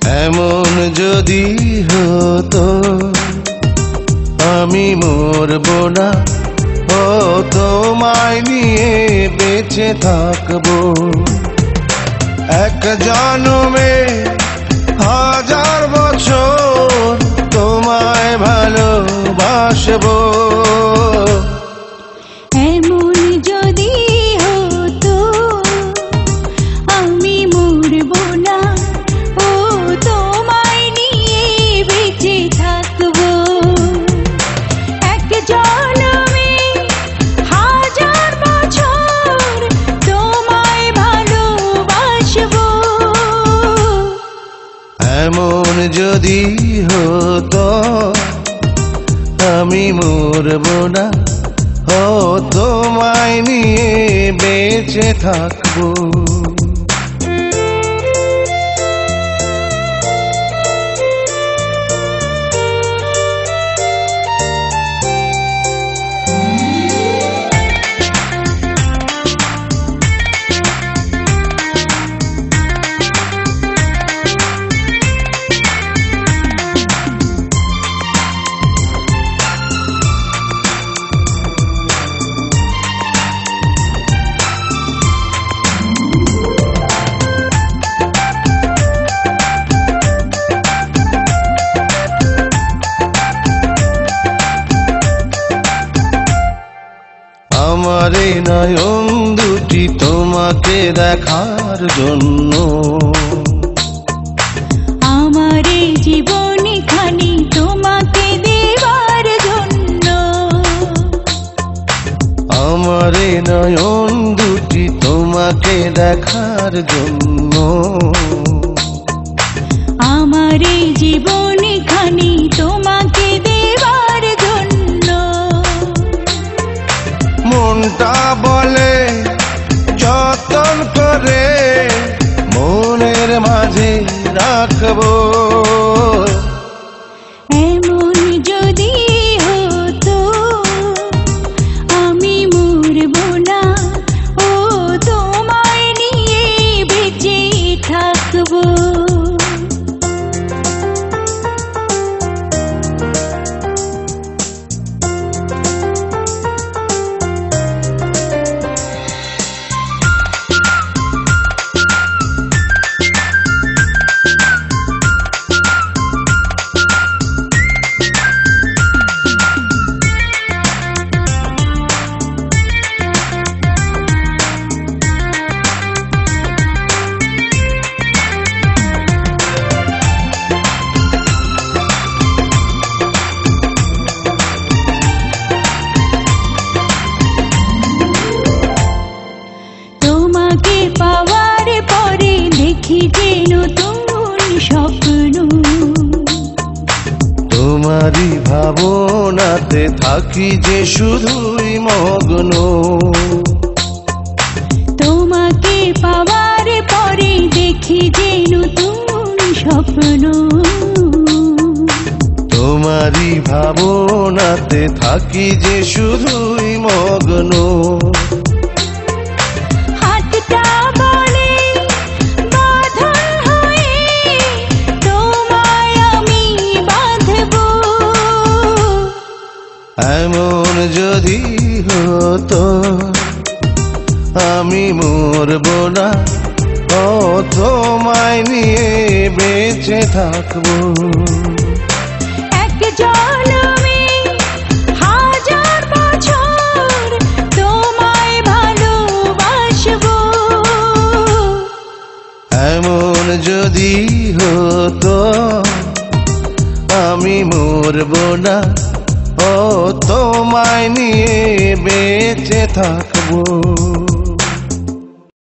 এমন যদি হতো আমি মরব না, ও তোমায় নিয়ে বেঁচে থাকবো। এক জন্মে হাজার বছর তোমায় ভালোবাসবো। এমন যদি হতো আমি মরব না, ও তোমায় নিয়ে বেঁচে থাকবো। এক জন্মে হাজার বছর তোমায় ভালোবাসবো। এমন যদি হতো আমি মরব না, ও তোমায় নিয়ে বেঁচে থাকবো। আমার এই নয়ন দুটি তোমাকে দেখার জন্য, আমার এই জীবন খানি তোমাকে দেবার জন্য। আমার এই নয়ন দুটি তোমাকে দেখার জন্য, আমার এই জীবন খানি তোমাকে দেবার জন্য। মনটা বলে যতন করে মনের মাঝে রাখবো। এমন যদি হতো আমি মরব না, ও তোমায় নিয়ে বেঁচে থাকবো। তোমাকে পাওয়ার পরে দেখি যে নতুন স্বপ্ন, তোমারই ভাবনাতে থাকি যে শুধুই মগ্ন। তোমাকে পাওয়ার পরে দেখি যে নতুন স্বপ্ন, তোমারই ভাবনাতে থাকি যে শুধুই মগ্ন। হাতটা বলে বাঁধন হয়ে তোমায় আমি বাঁধবো। এমন যদি হতো আমি মরব না, ও তোমায় নিয়ে বেঁচে থাকবো। এক জন্মে হাজার বছর তোমায় ভালোবাসবো। এমন যদি হতো আমি মরব না, ও তোমায় নিয়ে বেঁচে থাকবো।